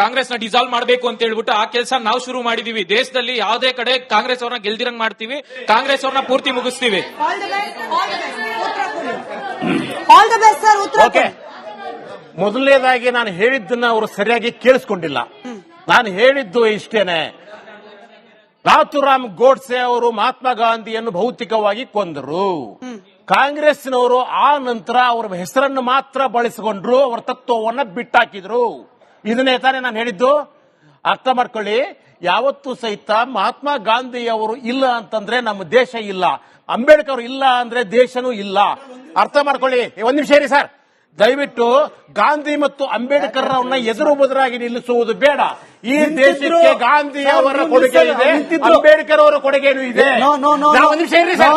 ಕಾಂಗ್ರೆಸ್ ನ ಡಿಸಾಲ್ವ್ ಮಾಡಬೇಕು ಅಂತ ಹೇಳ್ಬಿಟ್ಟು ಆ ಕೆಲಸ ನಾವು ಶುರು ಮಾಡಿದೀವಿ. ದೇಶದಲ್ಲಿ ಯಾವುದೇ ಕಡೆ ಕಾಂಗ್ರೆಸ್ ಅವ್ರನ್ನ ಗೆಲ್ದಿರಂಗ್ ಮಾಡ್ತೀವಿ, ಕಾಂಗ್ರೆಸ್ ಅವ್ರನ್ನ ಪೂರ್ತಿ ಮುಗಿಸ್ತೀವಿ. ಮೊದಲನೇದಾಗಿ ನಾನು ಹೇಳಿದ್ದನ್ನ ಅವರು ಸರಿಯಾಗಿ ಕೇಳಿಸ್ಕೊಂಡಿಲ್ಲ. ನಾನು ಹೇಳಿದ್ದು ಇಷ್ಟೇನೆ, ನಾಥುರಾಮ್ ಗೋಡ್ಸೆ ಅವರು ಮಹಾತ್ಮ ಗಾಂಧಿಯನ್ನು ಭೌತಿಕವಾಗಿ ಕೊಂದರು. ಕಾಂಗ್ರೆಸ್ನವರು ಆ ನಂತರ ಅವರ ಹೆಸರನ್ನು ಮಾತ್ರ ಬಳಸಿಕೊಂಡ್ರು, ಅವರ ತತ್ವವನ್ನ ಬಿಟ್ಟಾಕಿದ್ರು. ಇದನ್ನೇ ತಾನೇ ನಾನು ಹೇಳಿದ್ದು. ಅರ್ಥ ಮಾಡ್ಕೊಳ್ಳಿ, ಯಾವತ್ತೂ ಸಹಿತ ಮಹಾತ್ಮ ಗಾಂಧಿ ಅವರು ಇಲ್ಲ ಅಂತಂದ್ರೆ ನಮ್ಮ ದೇಶ ಇಲ್ಲ, ಅಂಬೇಡ್ಕರ್ ಇಲ್ಲ ಅಂದ್ರೆ ದೇಶನೂ ಇಲ್ಲ. ಅರ್ಥ ಮಾಡ್ಕೊಳ್ಳಿ. ಒಂದ್ ನಿಮಿಷ ಇರಿ ಸರ್, ದಯವಿಟ್ಟು ಗಾಂಧಿ ಮತ್ತು ಅಂಬೇಡ್ಕರ್ ಅವರನ್ನ ಎದುರು ಬದುರಾಗಿ ನಿಲ್ಲಿಸುವುದು ಬೇಡ. ಈ ದೇಶಕ್ಕೆ ಗಾಂಧಿ ಅವರ ಕೊಡುಗೆ ಇದೆ, ಅಂಬೇಡ್ಕರ್ ಅವರ ಕೊಡುಗೆನೂ ಇದೆ. ಒಂದ್ ನಿಮಿಷ ಇರಿ ಸರ್,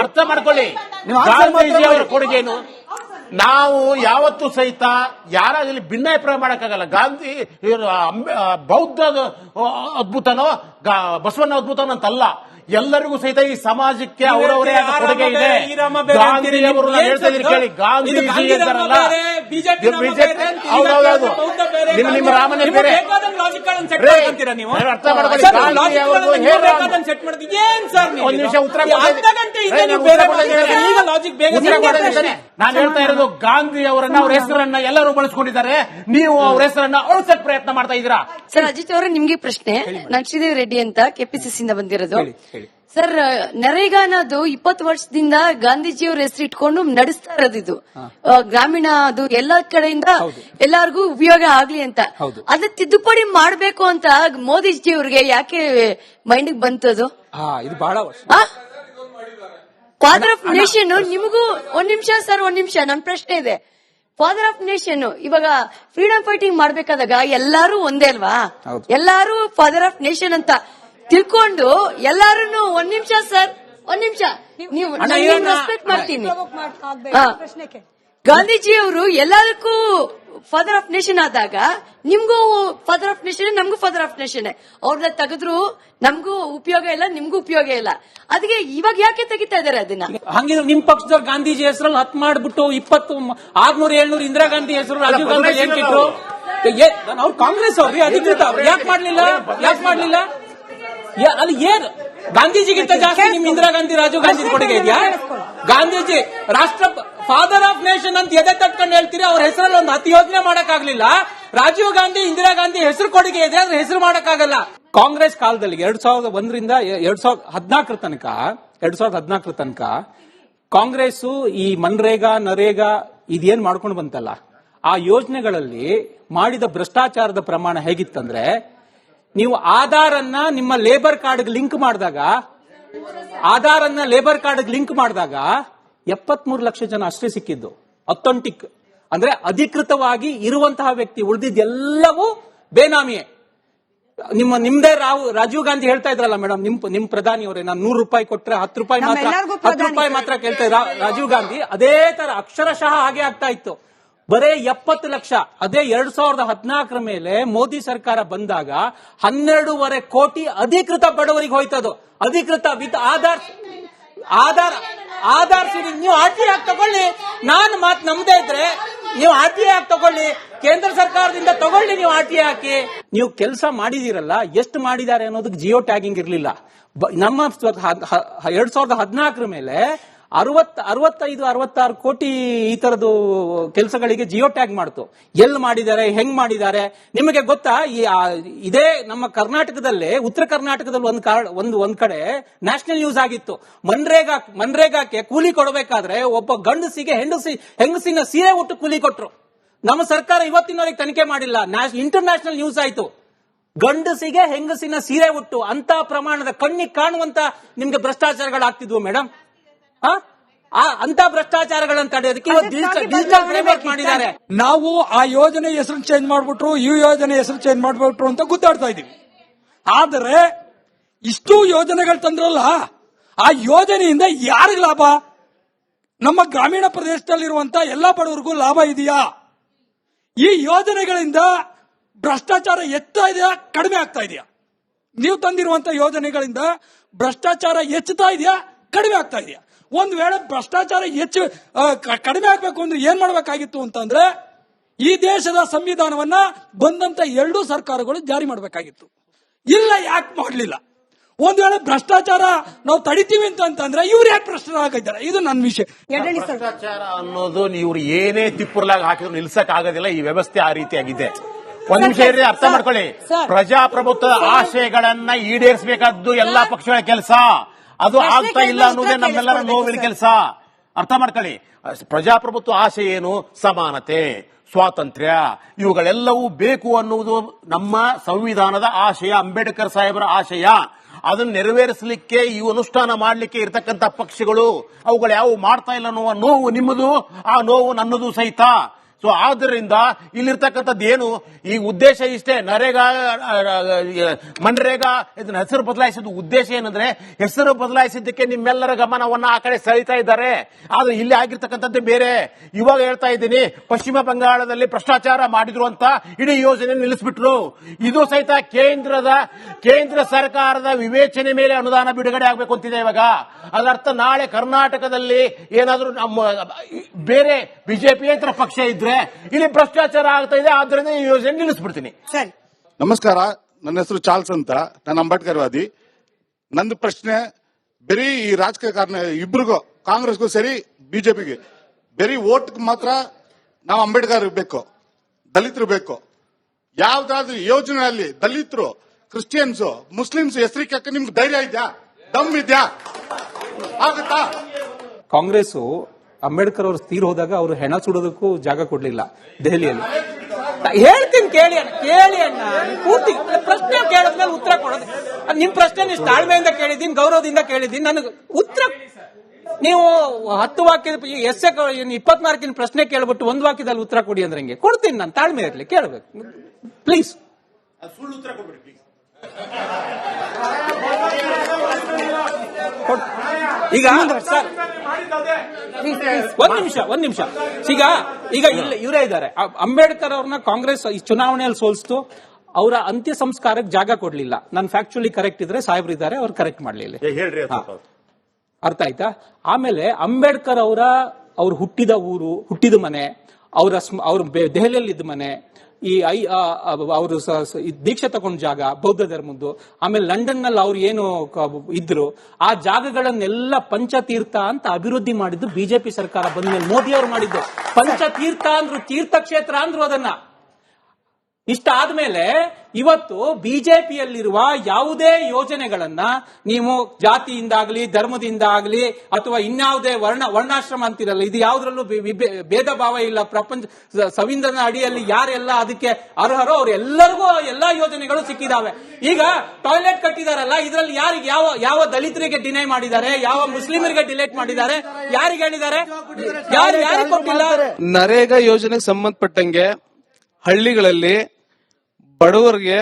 ಅರ್ಥ ಮಾಡ್ಕೊಳ್ಳಿ. ಗಾಂಧೀಜಿ ಅವರ ಕೊಡುಗೆನು ನಾವು ಯಾವತ್ತೂ ಸಹಿತ ಯಾರಾಗಲಿ ಭಿನ್ನಾಭಿಪ್ರಾಯ ಮಾಡಕ್ಕಾಗಲ್ಲ. ಗಾಂಧಿ ಬೌದ್ಧ ಅದ್ಭುತನೋ ಬಸವಣ್ಣ ಅದ್ಭುತನೋ ಅಂತಲ್ಲ, ಎಲ್ಲರಿಗೂ ಸಹಿತ ಈ ಸಮಾಜಕ್ಕೆ ಅವರವರೇ ಆದ ಕೊಡುಗೆ ಇದೆ. ಗಾಂಧಿಯವರು ಹೇಳ್ತಾ ಇದ್ದೀನಿ ಕೇಳಿ, ಗಾಂಧೀಜಿ ಅಂತಾರಲ್ಲ, ಹೌದೌದು, ನಿಮ್ಮ ರಾಮನೇ ಬೇರೆ. ಅರ್ಥ ಮಾಡ್ಕೊಳ್ಳಿ, ಒಂದ್ ನಿಮಿಷ ಉತ್ತರ ನಾನು ಹೇಳ್ತಾ ಇರೋದು, ಗಾಂಧಿ ಅವರನ್ನ ಅವ್ರ ಹೆಸರನ್ನ ಎಲ್ಲರೂ ಬಳಸ್ಕೊಂಡಿದ್ದಾರೆ, ನೀವು ಅವ್ರ ಹೆಸರನ್ನ ಅಳಿಸಕ್ ಪ್ರಯತ್ನ ಮಾಡ್ತಾ ಇದ್ದೀರಾ. ಸರ್ ಅಜಿತ್ ಅವರೇ, ನಿಮ್ಗೆ ಪ್ರಶ್ನೆ. ನಾನು ಶ್ರೀದೇವಿ ರೆಡ್ಡಿ ಅಂತ ಕೆಪಿಸಿಸಿಯಿಂದ ಬಂದಿರೋದು. ಸರ್, ನರೇಗಾ ಅನ್ನೋದು 20 ವರ್ಷದಿಂದ ಗಾಂಧೀಜಿಯವ್ರ ಹೆಸರು ಇಟ್ಕೊಂಡು ನಡೆಸ್ತಾ ಇರೋದು. ಇದು ಗ್ರಾಮೀಣ ಅದು ಎಲ್ಲಾ ಕಡೆಯಿಂದ ಎಲ್ಲಾರ್ಗು ಉಪಯೋಗ ಆಗ್ಲಿ ಅಂತ. ಅದ ತಿದ್ದುಪಡಿ ಮಾಡ್ಬೇಕು ಅಂತ ಮೋದಿಜಿಯವ್ರಿಗೆ ಯಾಕೆ ಮೈಂಡ್ ಬಂತದು? ಇದು ಬಹಳ ಫಾದರ್ ಆಫ್ ನೇಷನ್ ನಿಮಗೂ ಒಂದ್ ನಿಮಿಷ ಸರ್, ಒಂದ್ ನಿಮಿಷ, ನನ್ ಪ್ರಶ್ನೆ ಇದೆ. ಫಾದರ್ ಆಫ್ ನೇಷನ್ ಇವಾಗ ಫ್ರೀಡಮ್ ಫೈಟಿಂಗ್ ಮಾಡ್ಬೇಕಾದಾಗ ಎಲ್ಲಾರು ಒಂದೇ ಅಲ್ವಾ? ಎಲ್ಲಾರು ಫಾದರ್ ಆಫ್ ನೇಷನ್ ಅಂತ ತಿಳ್ಕೊಂಡು ಎಲ್ಲಾರು ಒಂದ್ ನಿಮಿಷ ಸರ್, ಒಂದ್ ನಿಮಿಷ, ನೀವು ರೆಸ್ಪೆಕ್ಟ್ ಮಾಡ್ತೀನಿ. ಗಾಂಧೀಜಿಯವರು ಎಲ್ಲದಕ್ಕೂ ಫಾದರ್ ಆಫ್ ನೇಷನ್ ಆದಾಗ ನಿಮ್ಗೂ ಫಾದರ್ ಆಫ್ ನೇಷನ್, ನಮ್ಗೂ ಫಾದರ್ ಆಫ್ ನೇಷನ್. ಅವ್ರನ್ನ ತೆಗೆದ್ರು ನಮ್ಗೂ ಉಪಯೋಗ ಇಲ್ಲ, ನಿಮ್ಗೂ ಉಪಯೋಗ ಇಲ್ಲ. ಅದಕ್ಕೆ ಇವಾಗ ಯಾಕೆ ತೆಗಿತಾ ಇದಾರೆ ಅದನ್ನ? ಹಂಗಿದ್ರೆ ನಿಮ್ ಪಕ್ಷದವ್ರು ಗಾಂಧೀಜಿ ಹೆಸರಲ್ಲಿ ಹತ್ ಮಾಡ್ಬಿಟ್ಟು 20 600 700 ಇಂದಿರಾ ಗಾಂಧಿ ಹೆಸರು ರಾಜೀವ್ ಗಾಂಧಿ ಏನ್ ಕಿಟ್ರು? ಅವ್ರು ಕಾಂಗ್ರೆಸ್ ಅವ್ರಿ ಅಧಿಕೃತ, ಯಾಕೆ ಮಾಡ್ಲಿಲ್ಲ? ಅಲ್ಲಿ ಏನ್ ಗಾಂಧೀಜಿಗಿಂತ ಜಾಸ್ತಿ ನಿಮ್ ಇಂದಿರಾ ಗಾಂಧಿ ರಾಜೀವ್ ಗಾಂಧಿ ಕೊಡುಗೆ ಇದೆಯಾ? ಗಾಂಧೀಜಿ ರಾಷ್ಟ್ರ ಫಾದರ್ ಆಫ್ ನೇಷನ್ ಅಂತ ಎದೆ ತಟ್ಕೊಂಡು ಹೇಳ್ತೀರಿ, ಅವ್ರ ಹೆಸರಲ್ಲಿ ಒಂದು 10 ಯೋಜನೆ ಮಾಡಕ್ಕಾಗ್ಲಿಲ್ಲ. ರಾಜೀವ್ ಗಾಂಧಿ ಇಂದಿರಾ ಗಾಂಧಿ ಹೆಸರು ಕೊಡುಗೆ ಇದೆ, ಅದ್ರ ಹೆಸರು ಮಾಡಕ್ಕಾಗಲ್ಲ. ಕಾಂಗ್ರೆಸ್ ಕಾಲದಲ್ಲಿ 2001ರಿಂದ 2014 ತನಕ ಕಾಂಗ್ರೆಸ್ ಈ ಮನ್ರೇಗಾ ನರೇಗಾ ಇದೇನ್ ಮಾಡ್ಕೊಂಡು ಬಂತಲ್ಲ, ಆ ಯೋಜನೆಗಳಲ್ಲಿ ಮಾಡಿದ ಭ್ರಷ್ಟಾಚಾರದ ಪ್ರಮಾಣ ಹೇಗಿತ್ತಂದ್ರೆ, ನೀವು ಆಧಾರ್ ಅನ್ನ ನಿಮ್ಮ ಲೇಬರ್ ಕಾರ್ಡ್ ಲಿಂಕ್ ಮಾಡಿದಾಗ 73 ಲಕ್ಷ ಜನ ಅಷ್ಟೇ ಸಿಕ್ಕಿದ್ದು ಅಥೆಂಟಿಕ್, ಅಂದ್ರೆ ಅಧಿಕೃತವಾಗಿ ಇರುವಂತಹ ವ್ಯಕ್ತಿ. ಉಳಿದಿದ್ದೆಲ್ಲವೂ ಬೇನಾಮಿಯೇ. ನಿಮ್ದೇ ರಾಜೀವ್ ಗಾಂಧಿ ಹೇಳ್ತಾ ಇದ್ರಲ್ಲ ಮೇಡಮ್, ನಿಮ್ ಪ್ರಧಾನಿಯವರೇ, ನಾನು 100 ರೂಪಾಯಿ ಕೊಟ್ರೆ 10 ರೂಪಾಯಿ ಮಾತ್ರ ಕೇಳ್ತಾ ಇದ್ರ ರಾಜೀವ್ ಗಾಂಧಿ. ಅದೇ ತರ ಅಕ್ಷರಶಃ ಹಾಗೆ ಆಗ್ತಾ ಇತ್ತು. ಬರೇ 70 ಲಕ್ಷ. ಅದೇ 2014 ಮೇಲೆ ಮೋದಿ ಸರ್ಕಾರ ಬಂದಾಗ 12.5 ಕೋಟಿ ಅಧಿಕೃತ ಬಡವರಿಗೆ ಹೋಯ್ತದು. ಅಧಿಕೃತ ವಿತ್ ಆಧಾರ್ ನೀವು ಆರ್ಟಿಐ ಆಗಿ ತಗೊಳ್ಳಿ. ನಾನು ಮಾತು ನಮ್ದೇ ಇದ್ರೆ ನೀವು ಆರ್ಟಿಐ ಆಗಿ ತಗೊಳ್ಳಿ, ಕೇಂದ್ರ ಸರ್ಕಾರದಿಂದ ತಗೊಳ್ಳಿ, ನೀವು ಆರ್ಟಿಐ ಹಾಕಿ. ನೀವು ಕೆಲಸ ಮಾಡಿದಿರಲ್ಲ, ಎಷ್ಟು ಮಾಡಿದ್ದಾರೆ ಅನ್ನೋದಕ್ಕೆ ಜಿಯೋ ಟ್ಯಾಗಿಂಗ್ ಇರಲಿಲ್ಲ. ನಮ್ಮ 2014 ಮೇಲೆ 65-66 ಕೋಟಿ ಈ ತರದ್ದು ಕೆಲಸಗಳಿಗೆ ಜಿಯೋ ಟ್ಯಾಗ್ ಮಾಡ್ತು. ಎಲ್ಲಿ ಮಾಡಿದ್ದಾರೆ, ಹೆಂಗ್ ಮಾಡಿದ್ದಾರೆ ನಿಮಗೆ ಗೊತ್ತಾ? ಇದೇ ನಮ್ಮ ಕರ್ನಾಟಕದಲ್ಲೇ, ಉತ್ತರ ಕರ್ನಾಟಕದಲ್ಲಿ ಒಂದ್ ಕಡೆ ನ್ಯಾಷನಲ್ ನ್ಯೂಸ್ ಆಗಿತ್ತು. ಮನ್ರೇಗಾಕ್ಕೆ ಕೂಲಿ ಕೊಡಬೇಕಾದ್ರೆ ಒಬ್ಬ ಗಂಡಸಿಗೆ ಹೆಂಗಸಿನ ಸೀರೆ ಉಟ್ಟು ಕೂಲಿ ಕೊಟ್ರು. ನಮ್ಮ ಸರ್ಕಾರ ಇವತ್ತಿನವರೆಗೆ ತನಿಖೆ ಮಾಡಿಲ್ಲ. ಇಂಟರ್ ನ್ಯಾಷನಲ್ ನ್ಯೂಸ್ ಆಯ್ತು. ಗಂಡಸಿಗೆ ಹೆಂಗಸಿನ ಸೀರೆ ಉಟ್ಟು ಅಂತ ಪ್ರಮಾಣದ ಕಣ್ಣಿಗೆ ಕಾಣುವಂತ ನಿಮ್ಗೆ ಭ್ರಷ್ಟಾಚಾರಗಳಾಗ್ತಿದ್ವು ಮೇಡಮ್. ಅಂತ ಭ್ರಷ್ಟಾಚಾರಗಳನ್ನು ತಡೆಯೋದಕ್ಕೆ ಡಿಜಿಟಲ್ ಫ್ರೇಮ್ವರ್ಕ್ ಮಾಡಿದ್ದಾರೆ. ನಾವು ಆ ಯೋಜನೆ ಹೆಸರು ಚೇಂಜ್ ಮಾಡ್ಬಿಟ್ರು, ಈ ಯೋಜನೆ ಹೆಸರು ಚೇಂಜ್ ಮಾಡ್ಬಿಟ್ರು ಅಂತ ಗುದ್ದಾಡ್ತಾ ಇದೀವಿ. ಆದರೆ ಇಷ್ಟು ಯೋಜನೆಗಳು ತಂದ್ರಲ್ಲ, ಆ ಯೋಜನೆಯಿಂದ ಯಾರಿಗ ಲಾಭ? ನಮ್ಮ ಗ್ರಾಮೀಣ ಪ್ರದೇಶದಲ್ಲಿರುವಂತ ಎಲ್ಲಾ ಬಡವರಿಗೂ ಲಾಭ ಇದೆಯಾ? ಈ ಯೋಜನೆಗಳಿಂದ ಭ್ರಷ್ಟಾಚಾರ ಹೆಚ್ಚುತ್ತಾ ಇದೆಯಾ, ಕಡಿಮೆ ಆಗ್ತಾ ಇದೆಯಾ? ನೀವು ತಂದಿರುವಂತ ಯೋಜನೆಗಳಿಂದ ಭ್ರಷ್ಟಾಚಾರ ಹೆಚ್ಚುತ್ತಾ ಇದೆಯಾ, ಕಡಿಮೆ ಆಗ್ತಾ ಇದೆಯಾ? ಒಂದ್ ವೇಳೆ ಭ್ರಷ್ಟಾಚಾರ ಹೆಚ್ಚು ಕಡಿಮೆ ಆಗ್ಬೇಕು ಅಂದ್ರೆ ಏನ್ ಮಾಡ್ಬೇಕಾಗಿತ್ತು ಅಂತಂದ್ರೆ ಈ ದೇಶದ ಸಂವಿಧಾನವನ್ನ ಬಂದಂತ ಎರಡೂ ಸರ್ಕಾರಗಳು ಜಾರಿ ಮಾಡಬೇಕಾಗಿತ್ತು. ಇಲ್ಲ, ಯಾಕೆ ಮಾಡಲಿಲ್ಲ? ಒಂದ್ ವೇಳೆ ಭ್ರಷ್ಟಾಚಾರ ನಾವು ತಡಿತೀವಿ ಅಂತಂದ್ರೆ ಇವ್ರು ಯಾಕೆ ಭ್ರಷ್ಟರಾಗಿದ್ದಾರೆ? ಇದು ನನ್ನ ವಿಷಯ. ಭ್ರಷ್ಟಾಚಾರ ಅನ್ನೋದು ಇವ್ರು ಏನೇ ತಿಪ್ಪುರ್ಲಾಗ ಹಾಕಿದ್ರು ನಿಲ್ಸಕ್ ಆಗೋದಿಲ್ಲ. ಈ ವ್ಯವಸ್ಥೆ ಆ ರೀತಿಯಾಗಿದೆ. ಒಂದ್ ನಿಮಿಷ ಇರ್ರಿ, ಅರ್ಥ ಮಾಡ್ಕೊಳ್ಳಿ. ಪ್ರಜಾಪ್ರಭುತ್ವದ ಆಶಯಗಳನ್ನ ಈಡೇರಿಸಬೇಕಾದ್ದು ಎಲ್ಲಾ ಪಕ್ಷಗಳ ಕೆಲಸ. ಅದು ಆಗ್ತಾ ಇಲ್ಲ ಅನ್ನೋದೇ ನಮ್ಮೆಲ್ಲರ ನೋವಿನ ಕೆಲಸ. ಅರ್ಥ ಮಾಡ್ಕೊಳ್ಳಿ. ಪ್ರಜಾಪ್ರಭುತ್ವ ಆಶಯ ಏನು? ಸಮಾನತೆ, ಸ್ವಾತಂತ್ರ್ಯ, ಇವುಗಳೆಲ್ಲವೂ ಬೇಕು ಅನ್ನುವುದು ನಮ್ಮ ಸಂವಿಧಾನದ ಆಶಯ, ಅಂಬೇಡ್ಕರ್ ಸಾಹೇಬರ ಆಶಯ. ಅದನ್ನು ನೆರವೇರಿಸಲಿಕ್ಕೆ ಇವು ಅನುಷ್ಠಾನ ಮಾಡಲಿಕ್ಕೆ ಇರತಕ್ಕಂತ ಪಕ್ಷಗಳು ಅವುಗಳು ಯಾವ ಮಾಡ್ತಾ ಇಲ್ಲ ಅನ್ನುವ ನೋವು ನಿಮ್ಮದು, ಆ ನೋವು ನನ್ನದು ಸಹಿತ. ಸೊ ಆದ್ದರಿಂದ ಇಲ್ಲಿರ್ತಕ್ಕಂಥದ್ದು ಏನು, ಈ ಉದ್ದೇಶ ಇಷ್ಟೇ. ನರೇಗಾ, ಮನ್ರೇಗಾ ಇದನ್ನ ಹೆಸರು ಬದಲಾಯಿಸಿದ ಉದ್ದೇಶ ಏನಂದ್ರೆ, ಹೆಸರು ಬದಲಾಯಿಸಿದ್ದಕ್ಕೆ ನಿಮ್ಮೆಲ್ಲರ ಗಮನವನ್ನ ಆ ಕಡೆ ಸೆಳೀತಾ ಇದ್ದಾರೆ. ಆದ್ರೆ ಇಲ್ಲಿ ಆಗಿರ್ತಕ್ಕಂಥದ್ದೇ ಬೇರೆ. ಇವಾಗ ಹೇಳ್ತಾ ಇದ್ದೀನಿ, ಪಶ್ಚಿಮ ಬಂಗಾಳದಲ್ಲಿ ಭ್ರಷ್ಟಾಚಾರ ಮಾಡಿದ್ರು ಅಂತ ಇಡೀ ಯೋಜನೆ ನಿಲ್ಲಿಸ್ಬಿಟ್ರು. ಇದು ಸಹಿತ ಕೇಂದ್ರ ಸರ್ಕಾರದ ವಿವೇಚನೆ ಮೇಲೆ ಅನುದಾನ ಬಿಡುಗಡೆ ಆಗಬೇಕು ಅಂತಿದೆ ಇವಾಗ. ಅದರರ್ಥ ನಾಳೆ ಕರ್ನಾಟಕದಲ್ಲಿ ಏನಾದ್ರೂ ನಮ್ಮ ಬೇರೆ ಬಿಜೆಪಿಯೇತರ ಪಕ್ಷ ಇದ್ರೆ ಇಲ್ಲಿ ಭ್ರಷ್ಟಾಚಾರ ಆಗ್ತಾ ಇದೆ, ಆದ್ರಿಂದ ಈ ಯೋಜನೆ ನಿಲ್ಲಿಸ್ಬಿಡ್ತೀನಿ. ನಮಸ್ಕಾರ, ನನ್ನ ಹೆಸರು ಚಾರ್ಲ್ಸ್ ಅಂತ, ನಾನು ಅಂಬೇಡ್ಕರ್ವಾದಿ. ನಂದು ಪ್ರಶ್ನೆ ಬರೀ ಈ ರಾಜಕೀಯ ಕಾರಣ ಇಬ್ರಿಗೂ, ಕಾಂಗ್ರೆಸ್ಗೂ ಸರಿ ಬಿಜೆಪಿಗೆ, ಬರೀ ಓಟ್ ಮಾತ್ರ ನಾವು ಅಂಬೇಡ್ಕರ್ ಬೇಕು, ದಲಿತರು ಬೇಕು. ಯಾವ್ದಾದ್ರು ಯೋಜನೆಯಲ್ಲಿ ದಲಿತರು, ಕ್ರಿಶ್ಚಿಯನ್ಸ್, ಮುಸ್ಲಿಮ್ಸ್ ಹೆಸರಿಕೆ ನಿಮ್ಗೆ ಧೈರ್ಯ ಇದೆಯಾ? ದಮ್ ಇದೆಯಾ? ಆಗುತ್ತಾ? ಕಾಂಗ್ರೆಸ್ ಅಂಬೇಡ್ಕರ್ ಅವರು ತೀರ್ ಹೋದಾಗ ಅವರು ಹೆಣ ಸುಡೋದಕ್ಕೂ ಜಾಗ ಕೊಡ್ಲಿಲ್ಲ ದೆಹಲಿಯಲ್ಲಿ. ಹೇಳ್ತೀನಿ ಕೇಳಿ ಅಣ್ಣ, ಪೂರ್ತಿ ಪ್ರಶ್ನೆ ಕೇಳಿದ್ಮೇಲೆ ಉತ್ತರ ಕೊಡೋದು. ನಿಮ್ ಪ್ರಶ್ನೆ ನೀವು ತಾಳ್ಮೆಯಿಂದ ಕೇಳಿದ್ದೀನಿ, ಗೌರವದಿಂದ ಕೇಳಿದ್ದೀನಿ. ನನಗೆ ಉತ್ತರ ನೀವು 10 ವಾಕ್ಯದ ಎಸ್ಸೆ 24 ಪ್ರಶ್ನೆ ಕೇಳ್ಬಿಟ್ಟು 1 ವಾಕ್ಯದಲ್ಲಿ ಉತ್ತರ ಕೊಡಿ ಅಂದ್ರೆ ಹೆಂಗೆ ಕೊಡ್ತೀನಿ? ನಾನು ತಾಳ್ಮೆ ಇರಲಿ, ಕೇಳಬೇಕು ಪ್ಲೀಸ್. ಸುಳ್ಳು ಉತ್ತರ ಕೊಡ್ಬಿಡಿ ಪ್ಲೀಸ್. ಈಗ ಸರ್ ಒಂದ್ ನಿಮಿಷ ಈಗ ಇವರೇ ಇದ್ದಾರೆ. ಅಂಬೇಡ್ಕರ್ ಅವ್ರನ್ನ ಕಾಂಗ್ರೆಸ್ ಈ ಚುನಾವಣೆಯಲ್ಲಿ ಸೋಲ್ಸ್ತು, ಅವರ ಅಂತ್ಯ ಸಂಸ್ಕಾರಕ್ಕೆ ಜಾಗ ಕೊಡ್ಲಿಲ್ಲ. ನಾನು ಫ್ಯಾಕ್ಚುಲಿ ಕರೆಕ್ಟ್ ಇದ್ರೆ ಸಾಹೇಬ್ರು ಇದ್ದಾರೆ, ಅವ್ರು ಕರೆಕ್ಟ್ ಮಾಡ್ಲಿಲ್ಲ. ಅರ್ಥ ಆಯ್ತಾ? ಆಮೇಲೆ ಅಂಬೇಡ್ಕರ್ ಅವ್ರು ಹುಟ್ಟಿದ ಊರು, ಹುಟ್ಟಿದ ಮನೆ, ಅವ್ರ ದೆಹಲಿಯಲ್ಲಿದ್ದ ಮನೆ, ಈ ಅವರು ದೀಕ್ಷೆ ತಗೊಂಡ ಜಾಗ, ಬೌದ್ಧ ಧರ್ಮದ್ದು, ಆಮೇಲೆ ಲಂಡನ್ ನಲ್ಲಿ ಅವ್ರು ಏನು ಇದ್ರು, ಆ ಜಾಗಗಳನ್ನೆಲ್ಲ ಪಂಚತೀರ್ಥ ಅಂತ ಅಭಿವೃದ್ಧಿ ಮಾಡಿದ್ದು ಬಿಜೆಪಿ ಸರ್ಕಾರ ಬಂದ ಮೇಲೆ ಮೋದಿ ಅವರು ಮಾಡಿದ್ದು. ಪಂಚತೀರ್ಥ ಅಂದ್ರು, ತೀರ್ಥಕ್ಷೇತ್ರ ಅಂದ್ರು ಅದನ್ನ. ಇಷ್ಟ ಆದ್ಮೇಲೆ ಇವತ್ತು ಬಿಜೆಪಿಯಲ್ಲಿರುವ ಯಾವುದೇ ಯೋಜನೆಗಳನ್ನ ನೀವು ಜಾತಿಯಿಂದಾಗ್ಲಿ, ಧರ್ಮದಿಂದ ಆಗ್ಲಿ, ಅಥವಾ ಇನ್ಯಾವುದೇ ವರ್ಣಾಶ್ರಮ ಅಂತಿರಲ್ಲ, ಇದು ಯಾವುದ್ರಲ್ಲೂ ಭೇದ ಭಾವ ಇಲ್ಲ. ಪ್ರಪಂಚ ಸಂವಿಧಾನ ಅಡಿಯಲ್ಲಿ ಯಾರೆಲ್ಲ ಅದಕ್ಕೆ ಅರ್ಹರೋ ಅವ್ರೆಲ್ಲರಿಗೂ ಎಲ್ಲಾ ಯೋಜನೆಗಳು ಸಿಕ್ಕಿದಾವೆ. ಈಗ ಟಾಯ್ಲೆಟ್ ಕಟ್ಟಿದಾರಲ್ಲ, ಇದರಲ್ಲಿ ಯಾರಿಗೆ ಯಾವ ದಲಿತರಿಗೆ ಡಿನೈ ಮಾಡಿದ್ದಾರೆ, ಯಾವ ಮುಸ್ಲಿಮರಿಗೆ ಡಿಲೇಟ್ ಮಾಡಿದ್ದಾರೆ, ಯಾರಿಗೆ ಹೇಳಿದ್ದಾರೆ? ಯಾರಿಗೆ ಕೊಟ್ಟಿಲ್ಲ? ನರೇಗಾ ಯೋಜನೆಗೆ ಸಂಬಂಧಪಟ್ಟಂಗೆ ಹಳ್ಳಿಗಳಲ್ಲಿ ಬಡವರಿಗೆ